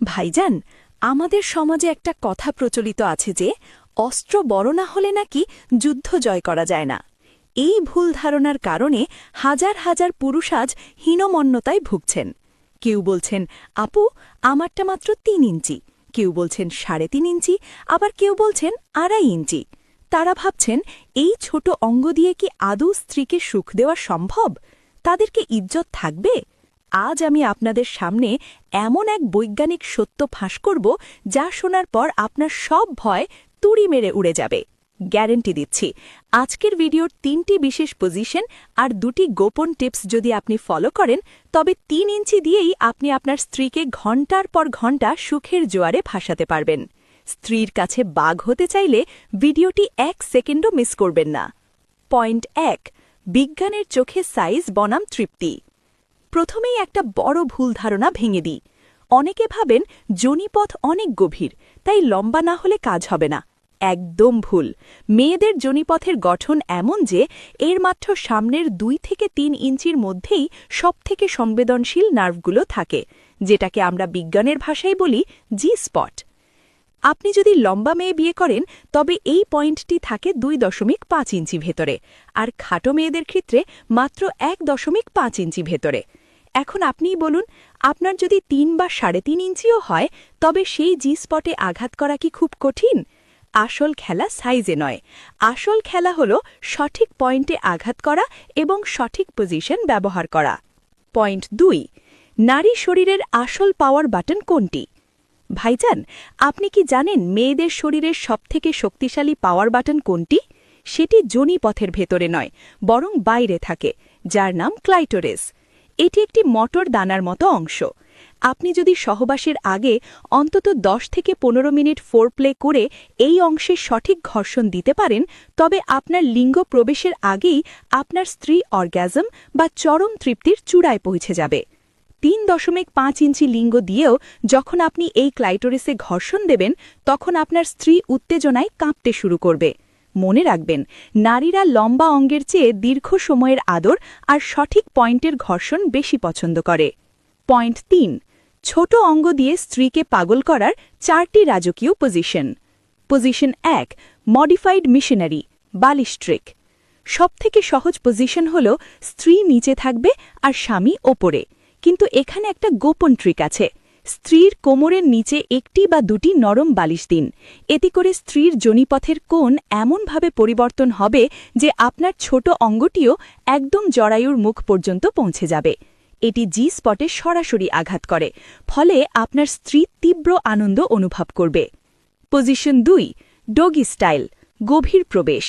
ভাইজান, আমাদের সমাজে একটা কথা প্রচলিত আছে যে অস্ত্র বড় না হলে নাকি যুদ্ধ জয় করা যায় না। এই ভুল ধারণার কারণে হাজার হাজার পুরুষ আজ হীনমন্যতায় ভুগছেন। কেউ বলছেন, আপু, আমারটা মাত্র ৩ ইঞ্চি, কেউ বলছেন ৩.৫ ইঞ্চি, আবার কেউ বলছেন ২.৫ ইঞ্চি। তারা ভাবছেন, এই ছোট অঙ্গ দিয়ে কি আদৌ স্ত্রীকে সুখ দেওয়া সম্ভব? তাদেরকে ইজ্জত থাকবে? আজ আমি আপনাদের সামনে এমন এক বৈজ্ঞানিক সত্য ফাঁস করব যা শোনার পর আপনার সব ভয় তুড়ি মেরে উড়ে যাবে। গ্যারেন্টি দিচ্ছি, আজকের ভিডিওর ৩টি বিশেষ পজিশন আর ২টি গোপন টিপস যদি আপনি ফলো করেন, তবে ৩ ইঞ্চি দিয়েই আপনি আপনার স্ত্রীকে ঘণ্টার পর ঘণ্টা সুখের জোয়ারে ভাসাতে পারবেন। স্ত্রীর কাছে বাঘ হতে চাইলে ভিডিওটি ১ সেকেন্ডও মিস করবেন না। পয়েন্ট ১, বিজ্ঞানের চোখে সাইজ বনাম তৃপ্তি। প্রথমেই একটা বড় ভুল ধারণা ভেঙে দিই। অনেকে ভাবেন যোনিপথ অনেক গভীর, তাই লম্বা না হলে কাজ হবে না। একদম ভুল। মেয়েদের যোনিপথের গঠন এমন যে এর মাত্র সামনের ২ থেকে ৩ ইঞ্চির মধ্যেই সবথেকে সংবেদনশীল নার্ভগুলো থাকে, যেটাকে আমরা বিজ্ঞানের ভাষায় বলি জি স্পট। আপনি যদি লম্বা মেয়ে বিয়ে করেন, তবে এই পয়েন্টটি থাকে ২.৫ ইঞ্চি ভেতরে, আর খাটো মেয়েদের ক্ষেত্রে মাত্র ১.৫ ইঞ্চি ভেতরে। এখন আপনিই বলুন, আপনার যদি ৩ বা ৩.৫ ইঞ্চিও হয়, তবে সেই জি স্পটে আঘাত করা কি খুব কঠিন? আসল খেলা সাইজে নয়, আসল খেলা হল সঠিক পয়েন্টে আঘাত করা এবং সঠিক পজিশন ব্যবহার করা। পয়েন্ট ২, নারী শরীরের আসল পাওয়ার বাটন কোনটি? ভাইজান, আপনি কি জানেন মেয়েদের শরীরের সবথেকে শক্তিশালী পাওয়ার বাটন কোনটি? সেটি যোনিপথের ভেতরে নয়, বরং বাইরে থাকে, যার নাম ক্লাইটোরিস। এটি একটি মটর দানার মতো অংশ। আপনি যদি সহবাসের আগে অন্তত ১০ থেকে ১৫ মিনিট ফোরপ্লে করে এই অংশে সঠিক ঘর্ষণ দিতে পারেন, তবে আপনার লিঙ্গ প্রবেশের আগেই আপনার স্ত্রী অর্গ্যাজম বা চরম তৃপ্তির চূড়ায় পৌঁছে যাবে। ৩.৫ ইঞ্চি লিঙ্গ দিয়েও যখন আপনি এই ক্লাইটোরিসে ঘর্ষণ দেবেন, তখন আপনার স্ত্রী উত্তেজনায় কাঁপতে শুরু করবে। মনে রাখবেন, নারীরা লম্বা অঙ্গের চেয়ে দীর্ঘ সময়ের আদর আর সঠিক পয়েন্টের ঘর্ষণ বেশি পছন্দ করে। পয়েন্ট ৩, ছোট অঙ্গ দিয়ে স্ত্রীকে পাগল করার ৪টি রাজকীয় পজিশন। পজিশন ১, মডিফাইড মিশনারি বালিশ ট্রিক। সবথেকে সহজ পজিশন হল স্ত্রী নিচে থাকবে আর স্বামী ওপরে। কিন্তু এখানে একটা গোপন ট্রিক আছে। স্ত্রীর কোমরের নিচে ১টি বা ২টি নরম বালিশ দিন। এতে করে স্ত্রীর যোনিপথের কোণ এমনভাবে পরিবর্তন হবে যে আপনার ছোট অঙ্গটিও একদম জরায়ুর মুখ পর্যন্ত পৌঁছে যাবে। এটি জি স্পটে সরাসরি আঘাত করে, ফলে আপনার স্ত্রী তীব্র আনন্দ অনুভব করবে। পজিশন ২, ডগি স্টাইল গভীর প্রবেশ।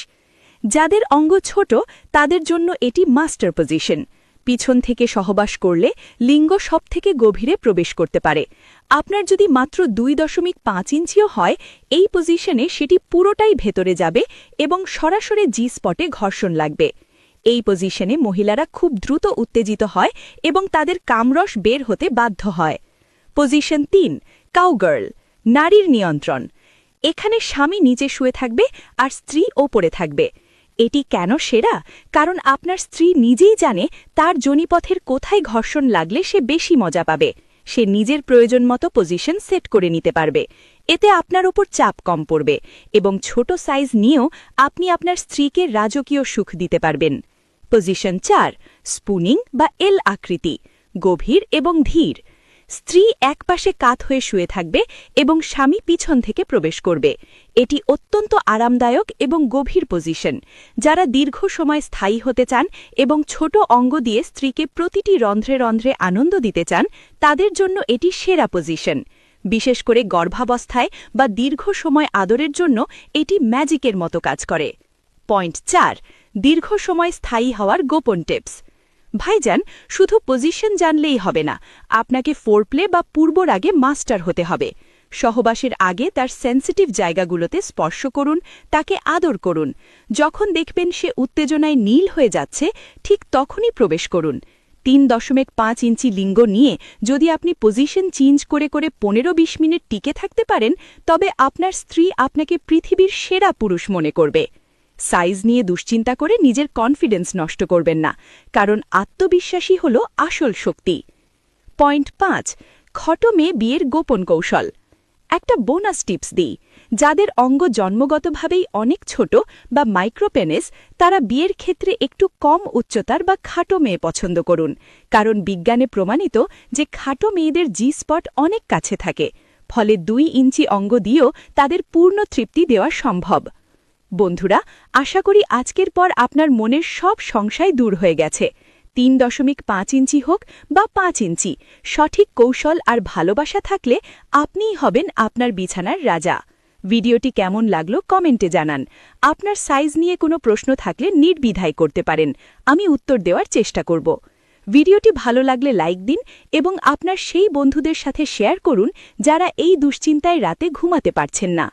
যাদের অঙ্গ ছোট, তাদের জন্য এটি মাস্টার পজিশন। পিছন থেকে সহবাস করলে লিঙ্গ সবথেকে গভীরে প্রবেশ করতে পারে। আপনার যদি মাত্র ২.৫ ইঞ্চিও হয়, এই পজিশনে সেটি পুরোটাই ভেতরে যাবে এবং সরাসরি জি স্পটে ঘর্ষণ লাগবে। এই পজিশনে মহিলারা খুব দ্রুত উত্তেজিত হয় এবং তাদের কামরস বের হতে বাধ্য হয়। পজিশন ৩, কাউগার্ল নারীর নিয়ন্ত্রণ। এখানে স্বামী নিচে শুয়ে থাকবে আর স্ত্রী ওপরে থাকবে। এটি কেন সেরা? কারণ আপনার স্ত্রী নিজেই জানে তার যোনিপথের কোথায় ঘর্ষণ লাগলে সে বেশি মজা পাবে। সে নিজের প্রয়োজন মতো পজিশন সেট করে নিতে পারবে। এতে আপনার ওপর চাপ কম পড়বে এবং ছোট সাইজ নিয়েও আপনি আপনার স্ত্রীকে রাজকীয় সুখ দিতে পারবেন। পজিশন ৪, স্পুনিং বা এল আকৃতি গভীর এবং ধীর। স্ত্রী একপাশে কাত হয়ে শুয়ে থাকবে এবং স্বামী পিছন থেকে প্রবেশ করবে। এটি অত্যন্ত আরামদায়ক এবং গভীর পজিশন। যারা দীর্ঘ সময় স্থায়ী হতে চান এবং ছোট অঙ্গ দিয়ে স্ত্রীকে প্রতিটি রন্ধ্রে রন্ধ্রে আনন্দ দিতে চান, তাদের জন্য এটি সেরা পজিশন। বিশেষ করে গর্ভাবস্থায় বা দীর্ঘ সময় আদরের জন্য এটি ম্যাজিকের মতো কাজ করে। পয়েন্ট ৪, দীর্ঘ সময় স্থায়ী হওয়ার গোপন টিপস। ভাইজান, শুধু পজিশন জানলেই হবে না, আপনাকে ফোরপ্লে বা পূর্বর আগে মাস্টার হতে হবে। সহবাসের আগে তার সেন্সিটিভ জায়গাগুলোতে স্পর্শ করুন, তাকে আদর করুন। যখন দেখবেন সে উত্তেজনায় নীল হয়ে যাচ্ছে, ঠিক তখনই প্রবেশ করুন। ৩.৫ ইঞ্চি লিঙ্গ নিয়ে যদি আপনি পজিশন চেঞ্জ করে করে ১৫-২০ মিনিট টিকে থাকতে পারেন, তবে আপনার স্ত্রী আপনাকে পৃথিবীর সেরা পুরুষ মনে করবে। সাইজ নিয়ে দুশ্চিন্তা করে নিজের কনফিডেন্স নষ্ট করবেন না, কারণ আত্মবিশ্বাসী হল আসল শক্তি। পয়েন্ট ৫, খটো মেয়ে বিয়ের গোপন কৌশল। একটা বোনাস টিপস দিই, যাদের অঙ্গ জন্মগতভাবেই অনেক ছোট বা মাইক্রোপেনিস, তারা বিয়ের ক্ষেত্রে একটু কম উচ্চতার বা খাটো মেয়ে পছন্দ করুন, কারণ বিজ্ঞানে প্রমাণিত যে খাটো মেয়েদের জি স্পট অনেক কাছে থাকে, ফলে 2 ইঞ্চি অঙ্গ দিয়েও তাদের পূর্ণ তৃপ্তি দেওয়া সম্ভব। বন্ধুরা, আশা করি আজকের পর আপনার মনের সব সংশয় দূর হয়ে গেছে। 3.5 ইঞ্চি হোক বা 5 ইঞ্চি, সঠিক কৌশল আর ভালোবাসা থাকলে আপনিই হবেন আপনার বিছানার রাজা। ভিডিওটি কেমন লাগলো কমেন্টে জানান। আপনার সাইজ নিয়ে কোনো প্রশ্ন থাকলে নির্দ্বিধায় করতে পারেন, আমি উত্তর দেওয়ার চেষ্টা করব। ভিডিওটি ভালো লাগলে লাইক দিন এবং আপনার সেই বন্ধুদের সাথে শেয়ার করুন যারা এই দুশ্চিন্তায় রাতে ঘুমাতে পারছেন না।